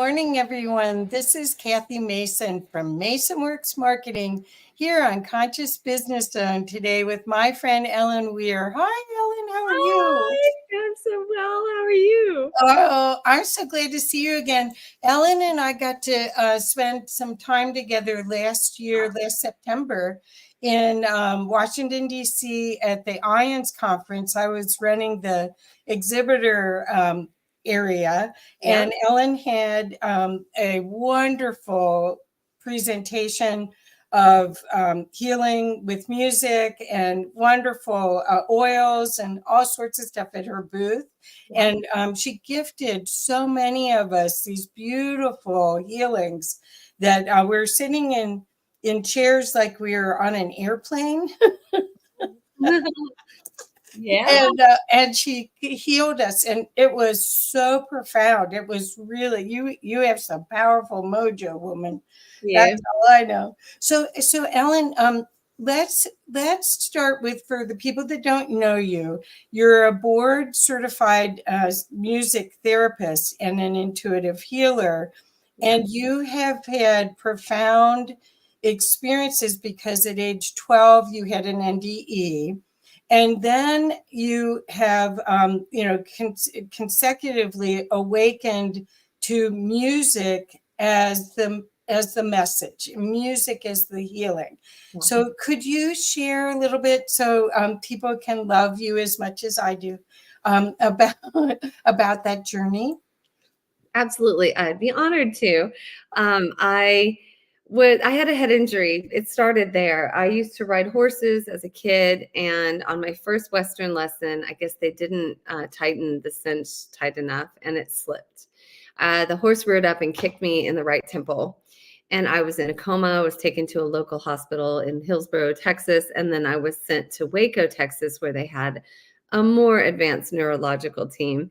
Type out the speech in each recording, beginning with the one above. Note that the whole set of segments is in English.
morning, everyone. This is Kathy Mason from Mason Works Marketing here on Conscious Business Zone today with my friend Ellen Wier. Hi, Ellen. How are you? Hi, I'm so well. How are you? Oh, I'm so glad to see you again. Ellen and I got to spend some time together last September in Washington, D.C. at the IANDS Conference. I was running the exhibitor area, and Ellen had a wonderful presentation of healing with music and wonderful oils and all sorts of stuff at her booth. And she gifted so many of us these beautiful healings that we're sitting in chairs like we were on an airplane. Yeah. And she healed us, and it was so profound. It was really, you have some powerful mojo, woman. Yeah. That's all I know. So Ellen, let's start with, for the people that don't know you, you're a board certified music therapist and an intuitive healer, and you have had profound experiences because at age 12 you had an NDE. And then you have, consecutively awakened to music as the message. Music is the healing. So could you share a little bit so people can love you as much as I do about that journey? Absolutely. I'd be honored to. I had a head injury. It started there. I used to ride horses as a kid, and on my first Western lesson, I guess they didn't tighten the cinch tight enough, and it slipped. The horse reared up and kicked me in the right temple, and I was in a coma. I was taken to a local hospital in Hillsboro, Texas, and then I was sent to Waco, Texas, where they had a more advanced neurological team.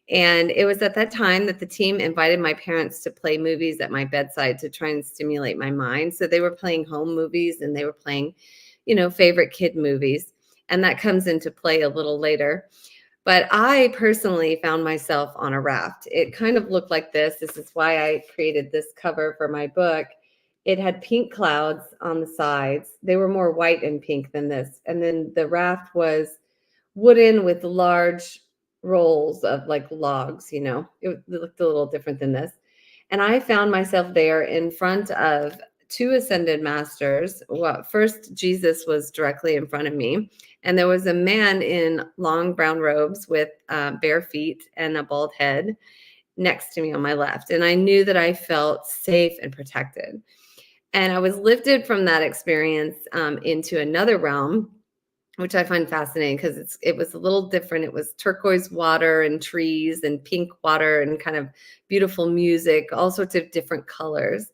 And it was at that time that the team invited my parents to play movies at my bedside to try and stimulate my mind. So they were playing home movies, and they were playing, favorite kid movies. And that comes into play a little later. But I personally found myself on a raft. It kind of looked like this. This is why I created this cover for my book. It had pink clouds on the sides. They were more white and pink than this. And then the raft was wooden with large rolls of like logs, it looked a little different than this. And I found myself there in front of two ascended masters. Well, first, Jesus was directly in front of me, and there was a man in long brown robes with bare feet and a bald head next to me on my left. And I knew that I felt safe and protected. And I was lifted from that experience into another realm, which I find fascinating because it was a little different. It was turquoise water and trees and pink water and kind of beautiful music, all sorts of different colors.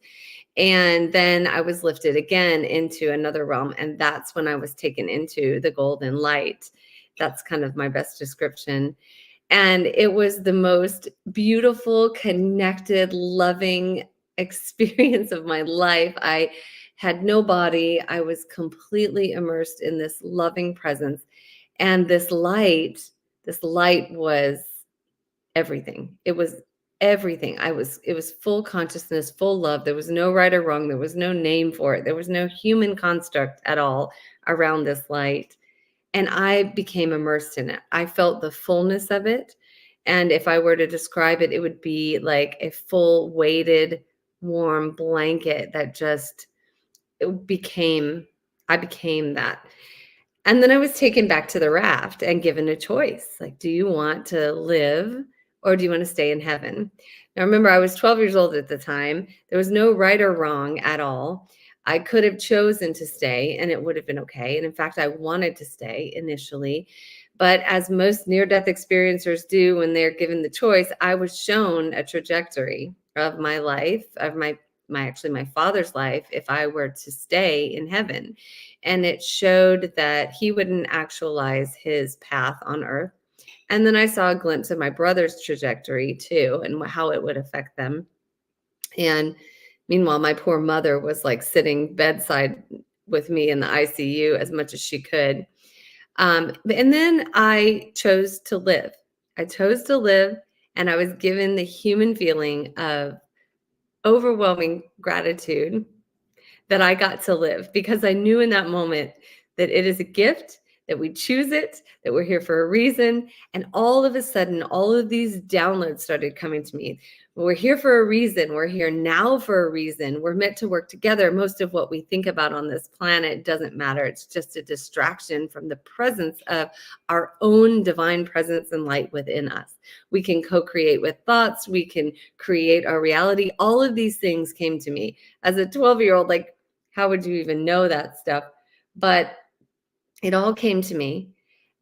And then I was lifted again into another realm, and that's when I was taken into the golden light. That's kind of my best description. And it was the most beautiful, connected, loving experience of my life. I had no body. I was completely immersed in this loving presence. And this light was everything. It was everything. It was full consciousness, full love. There was no right or wrong. There was no name for it. There was no human construct at all around this light. And I became immersed in it. I felt the fullness of it. And if I were to describe it, it would be like a full weighted, warm blanket that just I became that. And then I was taken back to the raft and given a choice. Like, do you want to live or do you want to stay in heaven? Now, remember, I was 12 years old at the time. There was no right or wrong at all. I could have chosen to stay and it would have been okay. And in fact, I wanted to stay initially. But as most near-death experiencers do when they're given the choice, I was shown a trajectory of my life, of my father's life, if I were to stay in heaven. And it showed that he wouldn't actualize his path on earth. And then I saw a glimpse of my brother's trajectory too, and how it would affect them. And meanwhile, my poor mother was like sitting bedside with me in the ICU as much as she could. And then I chose to live. I chose to live, and I was given the human feeling of overwhelming gratitude that I got to live, because I knew in that moment that it is a gift, that we choose it, that we're here for a reason. And all of a sudden, all of these downloads started coming to me. We're here for a reason. We're here now for a reason. We're meant to work together. Most of what we think about on this planet doesn't matter. It's just a distraction from the presence of our own divine presence and light within us. We can co-create with thoughts. We can create our reality. All of these things came to me as a 12-year-old. Like, how would you even know that stuff? But it all came to me.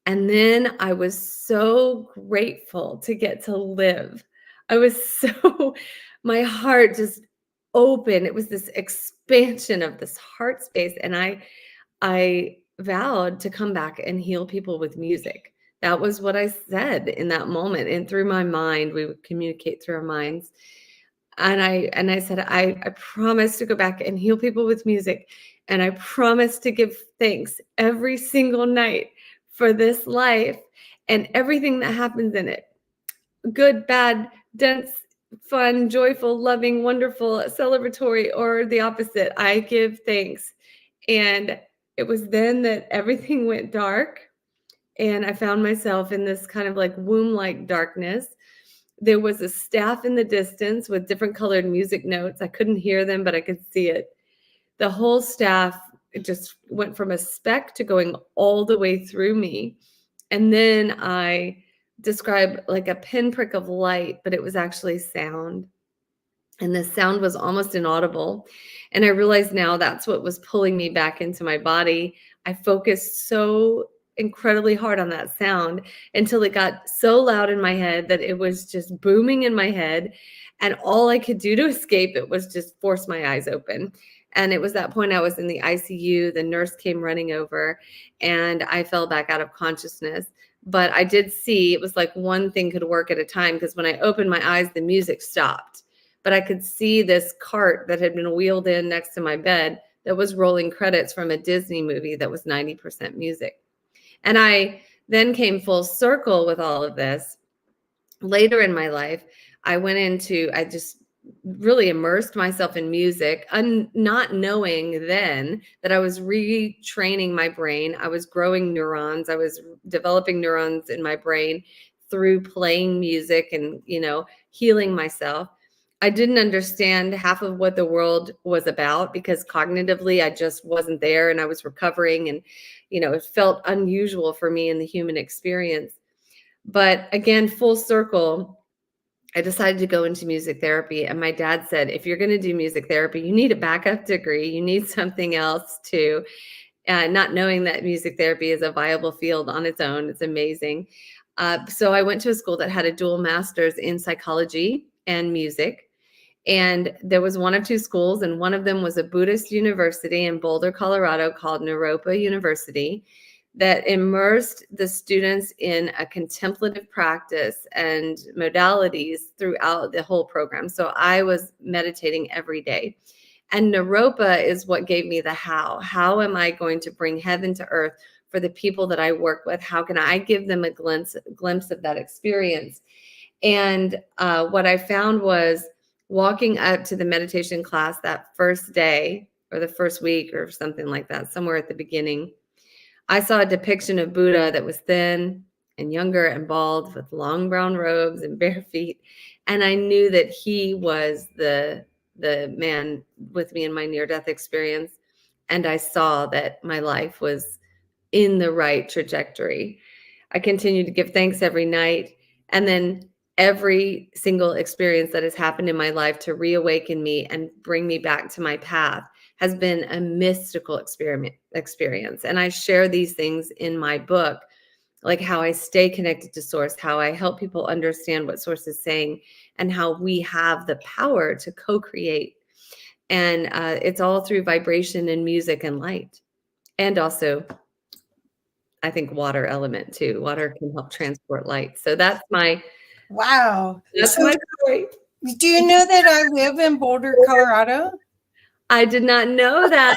And then I was so grateful to get to live. I was so, my heart just opened. It was this expansion of this heart space. And I vowed to come back and heal people with music. That was what I said in that moment. And through my mind, we would communicate through our minds. And I said, I promise to go back and heal people with music. And I promise to give thanks every single night for this life and everything that happens in it. Good, bad, dense, fun, joyful, loving, wonderful, celebratory, or the opposite. I give thanks. And it was then that everything went dark. And I found myself in this kind of like womb-like darkness. There was a staff in the distance with different colored music notes. I couldn't hear them, but I could see it. The whole staff, it just went from a speck to going all the way through me. And then I described like a pinprick of light, but it was actually sound. And the sound was almost inaudible. And I realized now that's what was pulling me back into my body. I focused so incredibly hard on that sound until it got so loud in my head that it was just booming in my head. And all I could do to escape it was just force my eyes open. And it was that point I was in the ICU. The nurse came running over and I fell back out of consciousness. But I did see it was like one thing could work at a time, because when I opened my eyes, the music stopped. But I could see this cart that had been wheeled in next to my bed that was rolling credits from a Disney movie that was 90% music. And I then came full circle with all of this. Later in my life, I just really immersed myself in music, not knowing then that I was retraining my brain. I was growing neurons. I was developing neurons in my brain through playing music and, healing myself. I didn't understand half of what the world was about because cognitively I just wasn't there and I was recovering, and, it felt unusual for me in the human experience. But again, full circle, I decided to go into music therapy. And my dad said, if you're going to do music therapy, you need a backup degree. You need something else too. Not knowing that music therapy is a viable field on its own. It's amazing. So I went to a school that had a dual master's in psychology and music. And there was one of two schools, and one of them was a Buddhist university in Boulder, Colorado called Naropa University, that immersed the students in a contemplative practice and modalities throughout the whole program. So I was meditating every day. And Naropa is what gave me the how. How am I going to bring heaven to earth for the people that I work with? How can I give them a glimpse of that experience? And what I found was, walking up to the meditation class that first day or the first week or something like that, somewhere at the beginning, I saw a depiction of Buddha that was thin and younger and bald with long brown robes and bare feet. And I knew that he was the man with me in my near-death experience. And I saw that my life was in the right trajectory. I continued to give thanks every night. And then every single experience that has happened in my life to reawaken me and bring me back to my path has been a mystical experience. And I share these things in my book, like how I stay connected to source, how I help people understand what source is saying, and how we have the power to co-create. And it's all through vibration and music and light. And also, I think water element too. Water can help transport light. So that's my Wow. That's my story. Do you know that I live in Boulder, Colorado? I did not know that.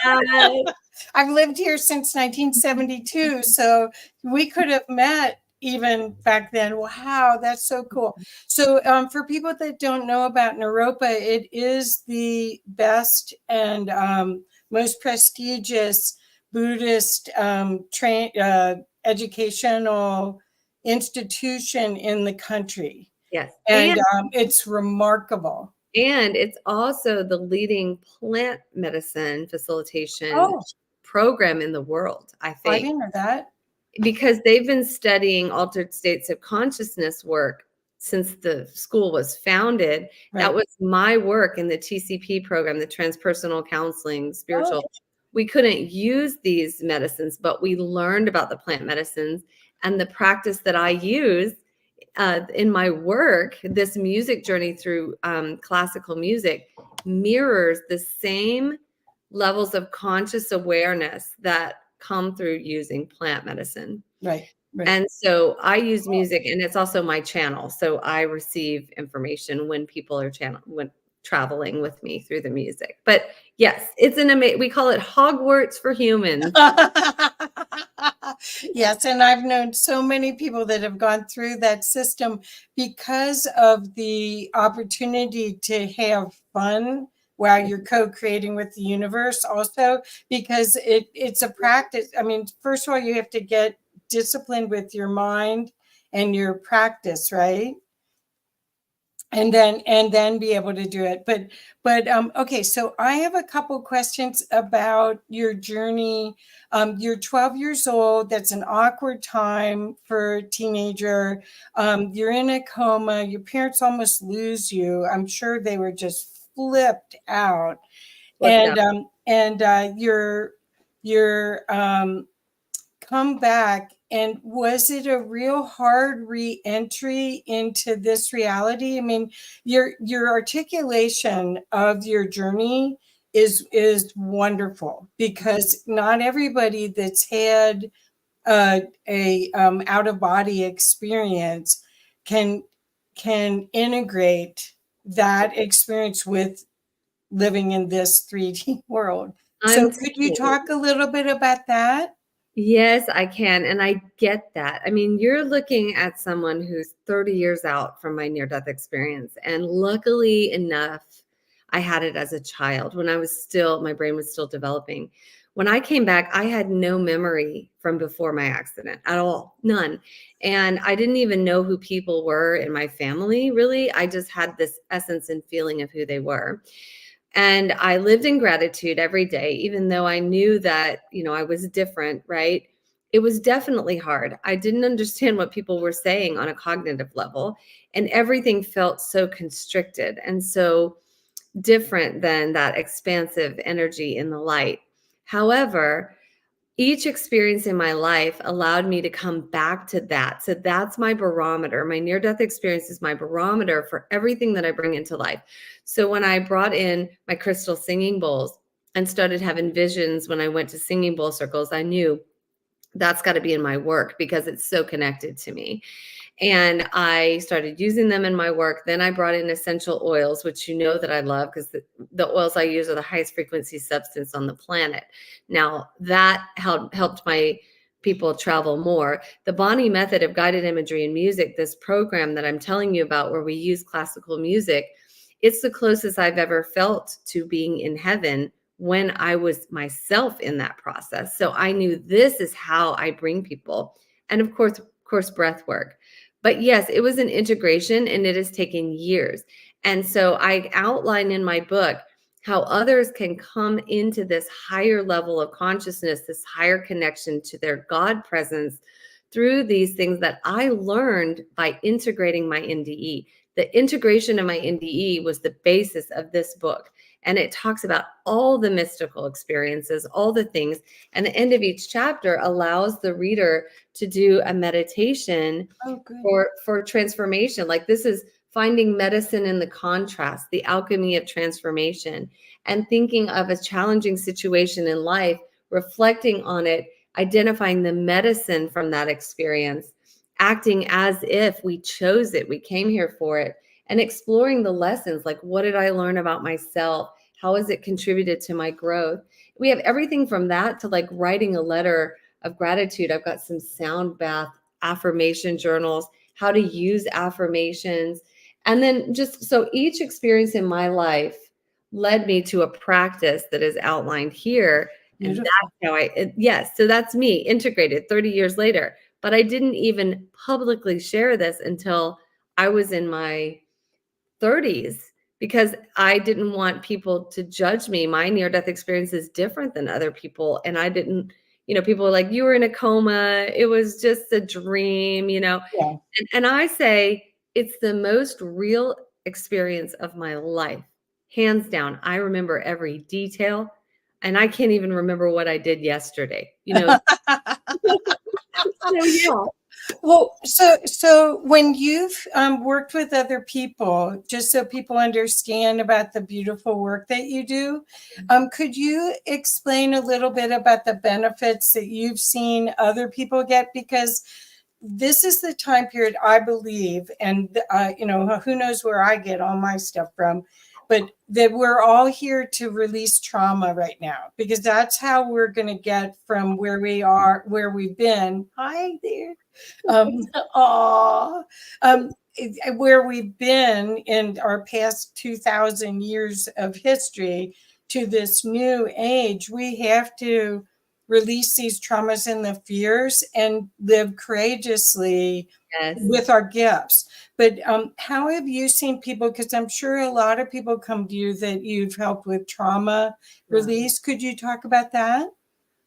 I've lived here since 1972, so we could have met even back then. Wow, that's so cool. So for people that don't know about Naropa, it is the best and most prestigious Buddhist educational institution in the country. Yes. And it's remarkable. And it's also the leading plant medicine facilitation Oh, program in the world, I I think, didn't know that. because they've been studying altered states of consciousness work since the school was founded. That Right. was my work in the TCP program, the transpersonal counseling, Oh, spiritual. We couldn't use these medicines, but we learned about the plant medicines, and the practice that I use in my work, this music journey through classical music, mirrors the same levels of conscious awareness that come through using plant medicine. right. Right. And so I use music, and it's also my channel. So I receive information when people are when traveling with me through the music. But yes, it's we call it Hogwarts for humans. Yes, and I've known so many people that have gone through that system because of the opportunity to have fun while you're co-creating with the universe also, because it's a practice. I mean, first of all, you have to get disciplined with your mind and your practice, right? And then be able to do it. But okay, so I have a couple questions about your journey. You're 12 years old. That's an awkward time for a teenager. You're in a coma. Your parents almost lose you. I'm sure they were just flipped out. And you're come back. And was it a real hard re-entry into this reality? I mean, your articulation of your journey is wonderful, because not everybody that's had a out of body experience can integrate that experience with living in this 3D world. So I'm could you talk a little bit about that? Yes, I can. And I get that. I mean, you're looking at someone who's 30 years out from my near death experience. And luckily enough, I had it as a child when my brain was still developing. When I came back, I had no memory from before my accident at all, none. And I didn't even know who people were in my family, really. I just had this essence and feeling of who they were. And I lived in gratitude every day, even though I knew that, I was different, right? It was definitely hard. I didn't understand what people were saying on a cognitive level, and everything felt so constricted and so different than that expansive energy in the light. However, each experience in my life allowed me to come back to that. So that's my barometer. My near death experience is my barometer for everything that I bring into life. So when I brought in my crystal singing bowls and started having visions when I went to singing bowl circles, I knew that's got to be in my work because it's so connected to me. And I started using them in my work. Then I brought in essential oils, which that I love, because the oils I use are the highest frequency substance on the planet. Now, that helped my people travel more. The Bonnie method of guided imagery and music, this program that I'm telling you about where we use classical music, it's the closest I've ever felt to being in heaven when I was myself in that process. So I knew this is how I bring people. And of course, breath work. But yes, it was an integration, and it has taken years. And so I outline in my book how others can come into this higher level of consciousness, this higher connection to their God presence through these things that I learned by integrating my NDE. The integration of my NDE was the basis of this book. And it talks about all the mystical experiences, all the things. And the end of each chapter allows the reader to do a meditation for transformation. Like, this is finding medicine in the contrast, the alchemy of transformation, and thinking of a challenging situation in life, reflecting on it, identifying the medicine from that experience, acting as if we chose it, we came here for it, and exploring the lessons. Like, what did I learn about myself? How has it contributed to my growth? We have everything from that to like writing a letter of gratitude. I've got some sound bath affirmation journals, how to use affirmations. And then just so each experience in my life led me to a practice that is outlined here. And Beautiful. that's how yes, so that's me integrated 30 years later. But I didn't even publicly share this until I was in my 30s because I didn't want people to judge me. My near-death experience is different than other people. And I didn't, people were like, you were in a coma. It was just a dream, Yeah. And I say it's the most real experience of my life. Hands down. I remember every detail and I can't even remember what I did yesterday, So yeah. Well, so when you've worked with other people, just so people understand about the beautiful work that you do, could you explain a little bit about the benefits that you've seen other people get? Because this is the time period, I believe, and who knows where I get all my stuff from, but that we're all here to release trauma right now, because that's how we're going to get from where we are, where we've been. Hi there. Aw. Where we've been in our past 2,000 years of history to this new age. We have to release these traumas and the fears and live courageously Yes. with our gifts. But how have you seen people, because I'm sure a lot of people come to you that you've helped with trauma release. Could you talk about that?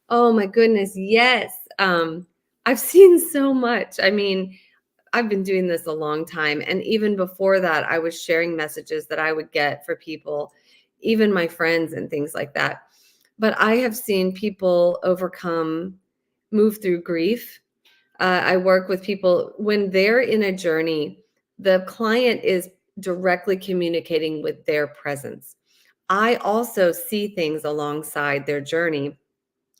Oh my goodness, yes. I've seen so much. I mean, I've been doing this a long time. And even before that, I was sharing messages that I would get for people, even my friends and things like that. But I have seen people move through grief. I work with people when they're in a journey, the client is directly communicating with their presence. I also see things alongside their journey.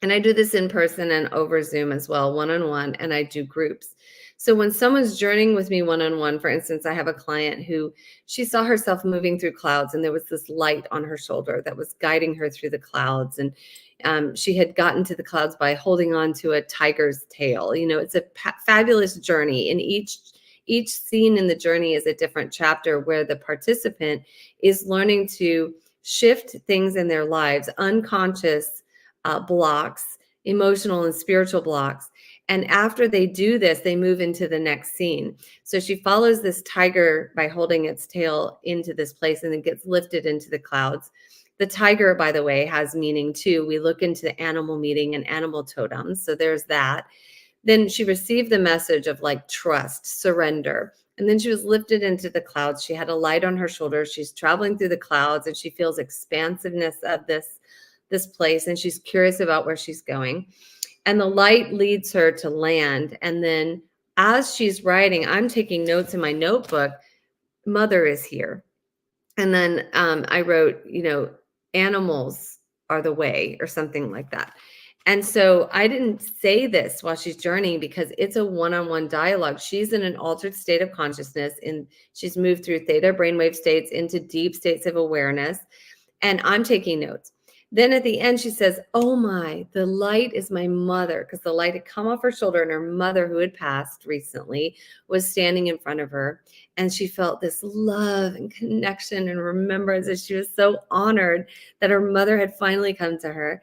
And I do this in person and over Zoom as well, one-on-one, and I do groups. So when someone's journeying with me one-on-one, for instance, I have a client who she saw herself moving through clouds and there was this light on her shoulder that was guiding her through the clouds. And she had gotten to the clouds by holding on to a tiger's tail. It's a fabulous journey. And each scene in the journey is a different chapter where the participant is learning to shift things in their lives, unconscious blocks, emotional and spiritual blocks. And after they do this, they move into the next scene. So she follows this tiger by holding its tail into this place and then gets lifted into the clouds. The tiger, by the way, has meaning too. We look into the animal meaning and animal totems. So there's that. Then she received the message of like trust, surrender. And then she was lifted into the clouds. She had a light on her shoulder. She's traveling through the clouds and she feels expansiveness of this place. And she's curious about where she's going. And the light leads her to land. And then as she's writing, I'm taking notes in my notebook. Mother is here. And then I wrote, animals are the way or something like that. And so I didn't say this while she's journeying because it's a one-on-one dialogue. She's in an altered state of consciousness and she's moved through theta brainwave states into deep states of awareness. And I'm taking notes. Then at the end, she says, oh my, the light is my mother, because the light had come off her shoulder and her mother, who had passed recently, was standing in front of her. And she felt this love and connection and remembrance. And she was so honored that her mother had finally come to her.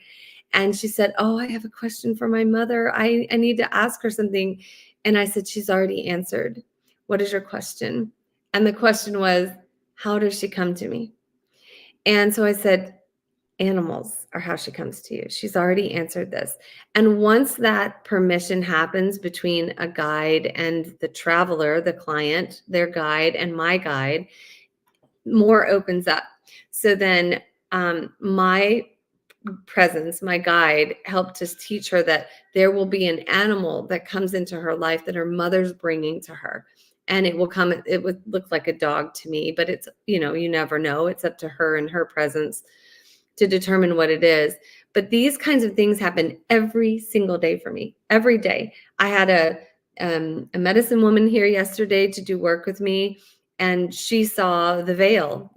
And she said, oh, I have a question for my mother. I need to ask her something. And I said, she's already answered. What is your question? And the question was, how does she come to me? And so I said, animals are how she comes to you. She's already answered this. And once that permission happens between a guide and the traveler, the client, their guide, and my guide, more opens up. So then my presence, my guide, helped to teach her that there will be an animal that comes into her life that her mother's bringing to her. And it would look like a dog to me, but it's, you never know. It's up to her and her presence to determine what it is. But these kinds of things happen every single day for me, every day. I had a medicine woman here yesterday to do work with me, and she saw the veil.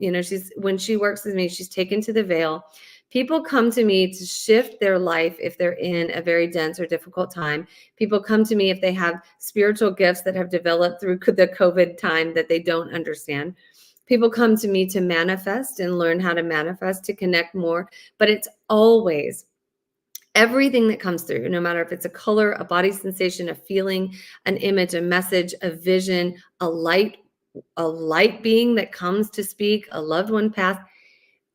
When she works with me, she's taken to the veil. People come to me to shift their life if they're in a very dense or difficult time. People come to me if they have spiritual gifts that have developed through the COVID time that they don't understand. People come to me to manifest and learn how to manifest, to connect more, but it's always everything that comes through, no matter if it's a color, a body sensation, a feeling, an image, a message, a vision, a light being that comes to speak, a loved one path.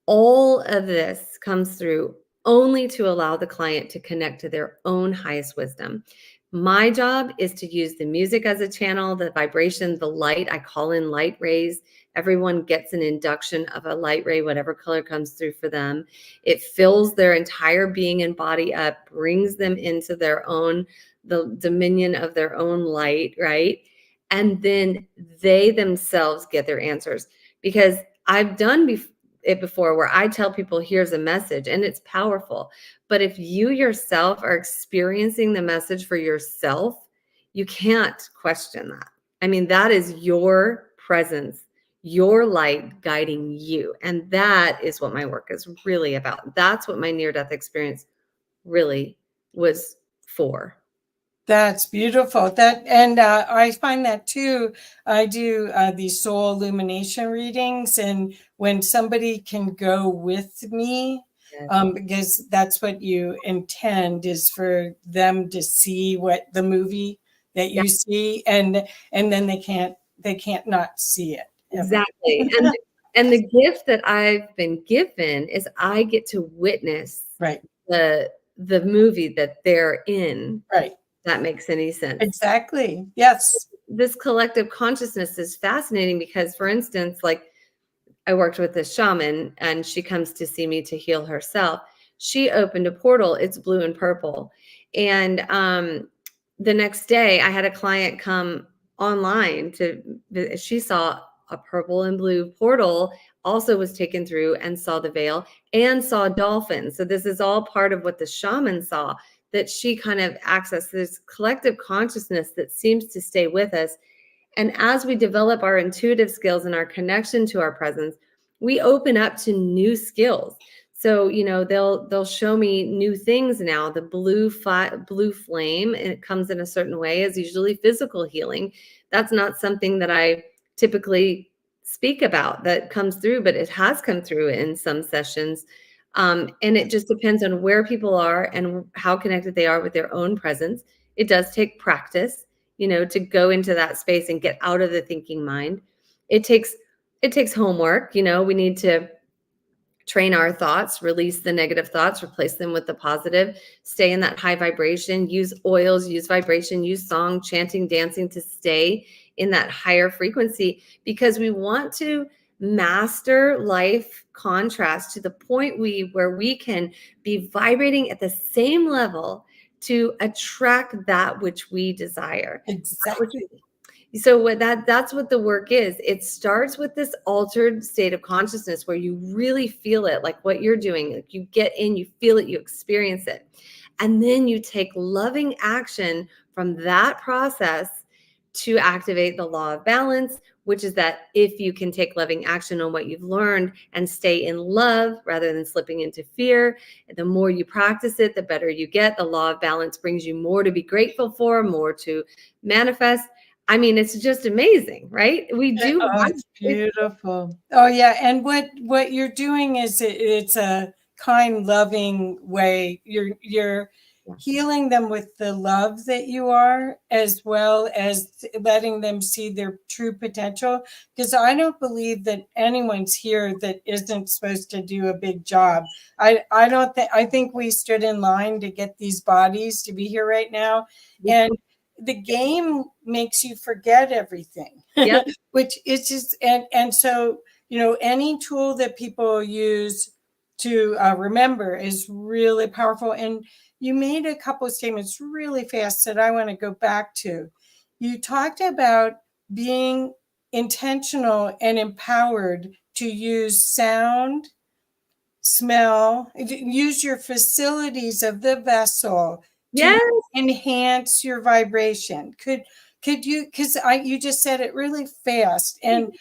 All of this comes through only to allow the client to connect to their own highest wisdom. My job is to use the music as a channel, the vibration, the light. I call in light rays. Everyone gets an induction of a light ray, whatever color comes through for them. It fills their entire being and body up, brings them into the dominion of their own light, right? And then they themselves get their answers. Because I've done it before where I tell people, here's a message, and it's powerful. But if you yourself are experiencing the message for yourself, you can't question that. I mean, that is your presence, your light guiding you. And that is what my work is really about. That's what my near-death experience really was for. That's beautiful. I find that too. I do these soul illumination readings, and when somebody can go with me, Yes. because that's what you intend, is for them to see what the movie that you see, and then they can't not see it. Ever. Exactly. And the gift that I've been given is I get to witness Right. the movie that they're in. Right. That makes any sense. Exactly. Yes. This collective consciousness is fascinating because, for instance, like I worked with this shaman and she comes to see me to heal herself. She opened a portal. It's blue and purple. And the next day I had a client come online she saw a purple and blue portal, also was taken through and saw the veil and saw dolphins. So this is all part of what the shaman saw, that she kind of accessed this collective consciousness that seems to stay with us. And as we develop our intuitive skills and our connection to our presence, we open up to new skills. So, they'll show me new things now. The blue flame, and it comes in a certain way, is usually physical healing. That's not something that I typically speak about that comes through, but it has come through in some sessions. And it just depends on where people are and how connected they are with their own presence. It does take practice, to go into that space and get out of the thinking mind. It takes homework. We need to train our thoughts, release the negative thoughts, replace them with the positive, stay in that high vibration, use oils, use vibration, use song, chanting, dancing to stay in that higher frequency, because we want to master life contrast to the point where we can be vibrating at the same level to attract that which we desire. Exactly. So that's what the work is. It starts with this altered state of consciousness where you really feel it, like what you're doing. Like you get in, you feel it, you experience it. And then you take loving action from that process to activate the law of balance, which is that if you can take loving action on what you've learned and stay in love rather than slipping into fear, the more you practice it, the better you get. The law of balance brings you more to be grateful for, more to manifest. I mean, it's just amazing, right? We do. Oh, it's beautiful. Oh, yeah. And what you're doing is it's a kind, loving way. You're healing them with the love that you are, as well as letting them see their true potential. Because I don't believe that anyone's here that isn't supposed to do a big job. I think we stood in line to get these bodies to be here right now. And the game makes you forget everything. Yep. Which is just, and so, any tool that people use to remember is really powerful. And you made a couple of statements really fast that I want to go back to. You talked about being intentional and empowered to use sound, smell, use your facilities of the vessel to enhance your vibration. Could you, because you just said it really fast, and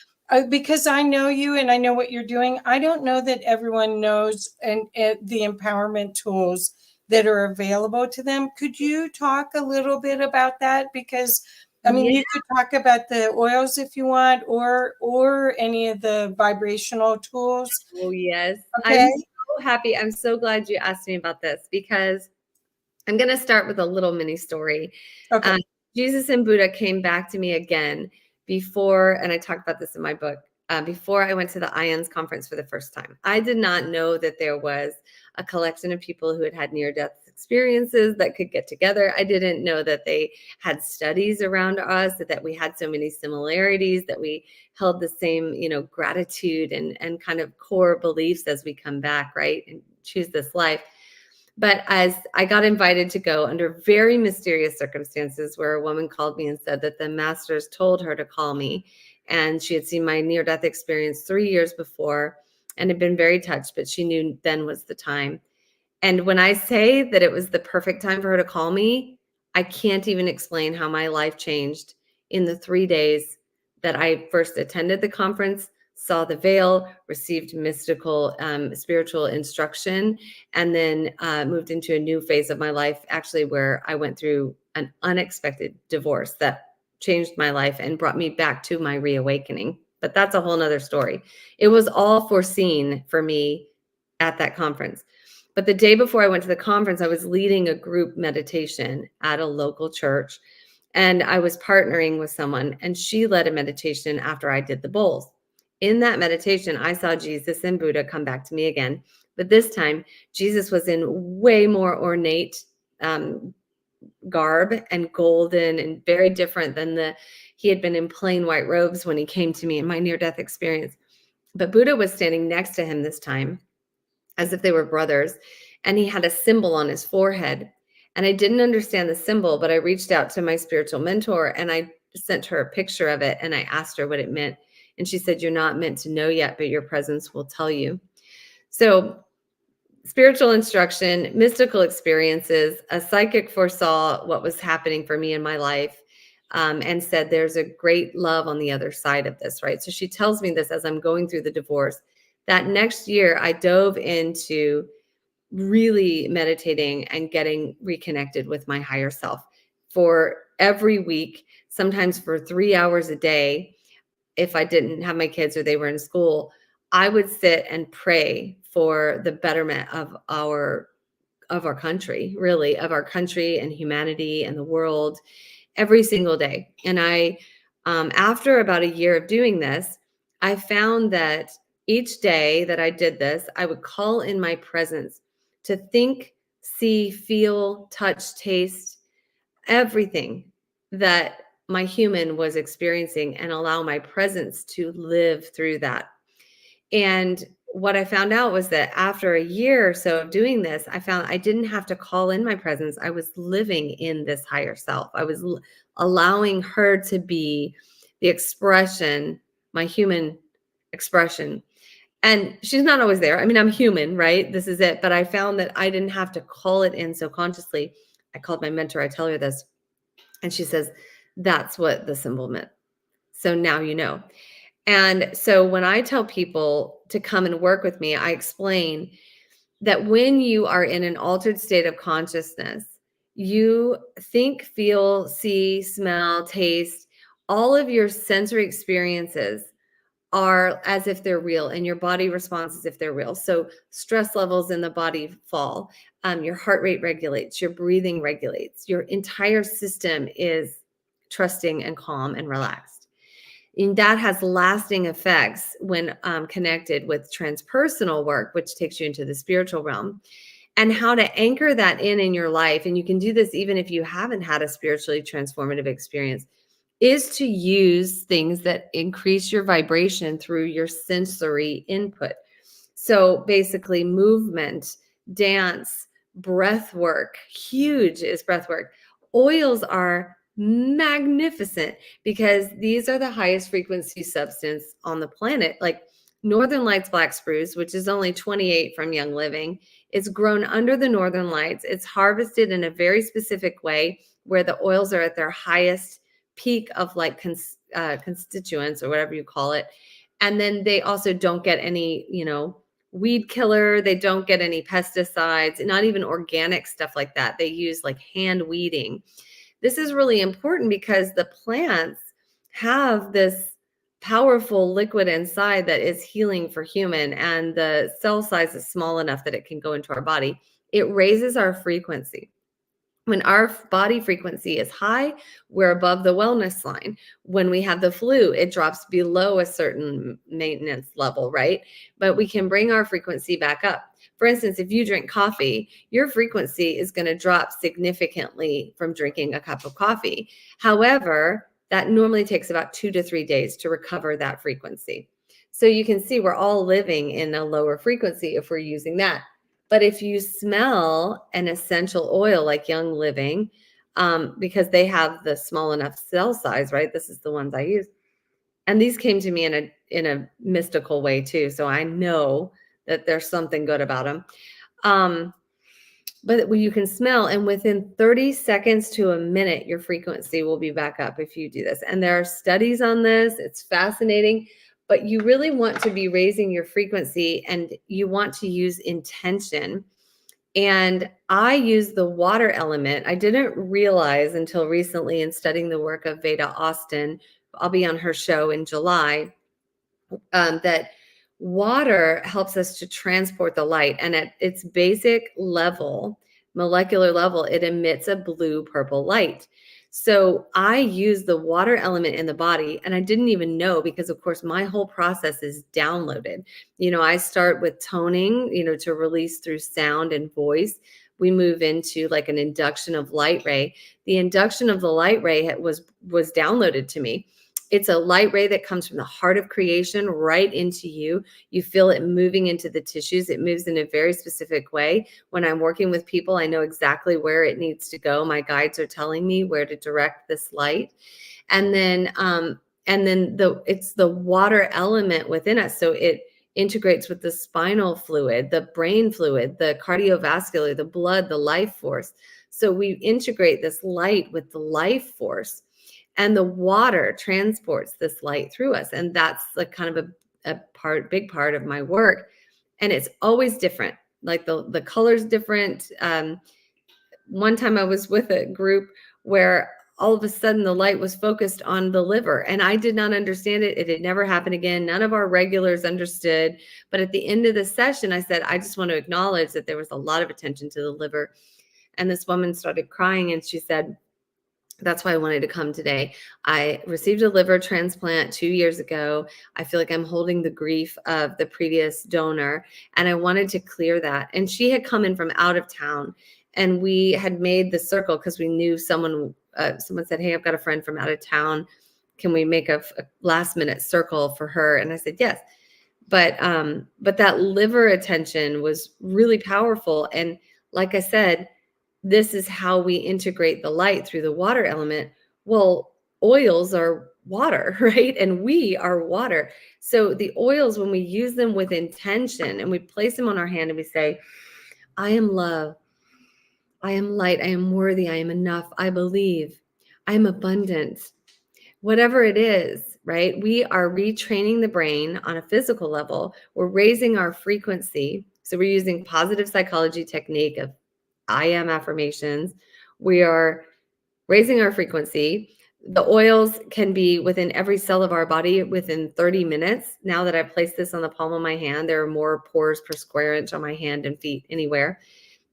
because I know you and I know what you're doing, I don't know that everyone knows and the empowerment tools that are available to them. Could you talk a little bit about that? Because I mean, Yeah. you could talk about the oils if you want, or any of the vibrational tools. Oh, yes. Okay. I'm so happy. I'm so glad you asked me about this because I'm going to start with a little mini story. Okay. Jesus and Buddha came back to me again before, and I talked about this in my book, before I went to the IANDS conference for the first time. I did not know that there was a collection of people who had had near-death experiences that could get together. I didn't know that they had studies around us, that we had so many similarities, that we held the same, gratitude and kind of core beliefs as we come back, right, and choose this life. But as I got invited to go under very mysterious circumstances, where a woman called me and said that the masters told her to call me, and she had seen my near-death experience 3 years before and had been very touched, but she knew then was the time. And when I say that it was the perfect time for her to call me, I can't even explain how my life changed in the 3 days that I first attended the conference, saw the veil, received mystical, spiritual instruction, and then moved into a new phase of my life, actually, where I went through an unexpected divorce that changed my life and brought me back to my reawakening. But that's a whole nother story. It was all foreseen for me at that conference. But the day before I went to the conference, I was leading a group meditation at a local church, and I was partnering with someone, and she led a meditation after I did the bowls. In that meditation, I saw Jesus and Buddha come back to me again, but this time Jesus was in way more ornate garb and golden and very different than he had been in plain white robes when he came to me in my near-death experience. But Buddha was standing next to him this time, as if they were brothers, and he had a symbol on his forehead. And I didn't understand the symbol, but I reached out to my spiritual mentor and I sent her a picture of it and I asked her what it meant. And she said, "You're not meant to know yet, but your presence will tell you." So spiritual instruction, mystical experiences, a psychic foresaw what was happening for me in my life, and said, "There's a great love on the other side of this," right? So she tells me this as I'm going through the divorce. That next year, I dove into really meditating and getting reconnected with my higher self for every week, sometimes for 3 hours a day. If I didn't have my kids or they were in school, I would sit and pray for the betterment of our country, really, of our country and humanity and the world every single day. And after about a year of doing this, I found that each day that I did this, I would call in my presence to think, see, feel, touch, taste, everything that my human was experiencing and allow my presence to live through that. And what I found out was that after a year or so of doing this, I found I didn't have to call in my presence. I was living in this higher self. I was allowing her to be the expression, my human expression. And she's not always there. I mean, I'm human, right? This is it. But I found that I didn't have to call it in so consciously. I called my mentor. I tell her this. And she says, "That's what the symbol meant. So now you know." And so when I tell people to come and work with me, I explain that when you are in an altered state of consciousness, you think, feel, see, smell, taste, all of your sensory experiences are as if they're real, and your body responds as if they're real. So stress levels in the body fall, your heart rate regulates, your breathing regulates, your entire system is trusting and calm and relaxed. And that has lasting effects when connected with transpersonal work, which takes you into the spiritual realm, and how to anchor that in your life. And you can do this even if you haven't had a spiritually transformative experience, is to use things that increase your vibration through your sensory input. So basically movement, dance, breath work, huge is breath work. Oils are magnificent because these are the highest frequency substance on the planet. Like Northern Lights black spruce, which is only 28 from Young Living, it's grown under the Northern Lights. It's harvested in a very specific way where the oils are at their highest peak of like constituents or whatever you call it. And then they also don't get any, weed killer. They don't get any pesticides, not even organic stuff like that. They use like hand weeding. This is really important because the plants have this powerful liquid inside that is healing for human, and the cell size is small enough that it can go into our body. It raises our frequency. When our body frequency is high, we're above the wellness line. When we have the flu, it drops below a certain maintenance level, right? But we can bring our frequency back up. For instance, if you drink coffee, your frequency is going to drop significantly from drinking a cup of coffee. However, that normally takes about 2 to 3 days to recover that frequency. So you can see we're all living in a lower frequency if we're using that. But if you smell an essential oil like Young Living, because they have the small enough cell size, right? This is the ones I use. And these came to me in a mystical way too. So I know that there's something good about them. But you can smell, and within 30 seconds to a minute, your frequency will be back up if you do this. And there are studies on this. It's fascinating. But you really want to be raising your frequency, and you want to use intention. And I use the water element. I didn't realize until recently in studying the work of Veda Austin, I'll be on her show in July, that water helps us to transport the light. And at its basic level, molecular level, it emits a blue-purple light. So I use the water element in the body, and I didn't even know, because of course my whole process is downloaded. I start with toning, to release through sound and voice. We move into like an induction of light ray. The induction of the light ray was downloaded to me. It's a light ray that comes from the heart of creation right into you. You feel it moving into the tissues. It moves in a very specific way. When I'm working with people, I know exactly where it needs to go. My guides are telling me where to direct this light. And then it's the water element within us. So it integrates with the spinal fluid, the brain fluid, the cardiovascular, the blood, the life force. So we integrate this light with the life force. And the water transports this light through us. And that's like kind of a big part of my work. And it's always different. Like the color's different. One time I was with a group where all of a sudden the light was focused on the liver, and I did not understand it. It had never happened again. None of our regulars understood. But at the end of the session, I said, I just want to acknowledge that there was a lot of attention to the liver. And this woman started crying, and she said, that's why I wanted to come today. I received a liver transplant 2 years ago. I feel like I'm holding the grief of the previous donor, and I wanted to clear that. And she had come in from out of town, and we had made the circle because we knew someone said, hey, I've got a friend from out of town. Can we make a last minute circle for her? And I said, yes. But that liver attention was really powerful. And like I said, this is how we integrate the light through the water element. Well, oils are water, right? And we are water. So the oils, when we use them with intention and we place them on our hand and we say, I am love, I am light, I am worthy, I am enough, I believe, I am abundant, whatever it is, right? We are retraining the brain on a physical level. We're raising our frequency. So we're using positive psychology technique of I am affirmations. We are raising our frequency. The oils can be within every cell of our body within 30 minutes. Now that I've placed this on the palm of my hand, there are more pores per square inch on my hand and feet anywhere.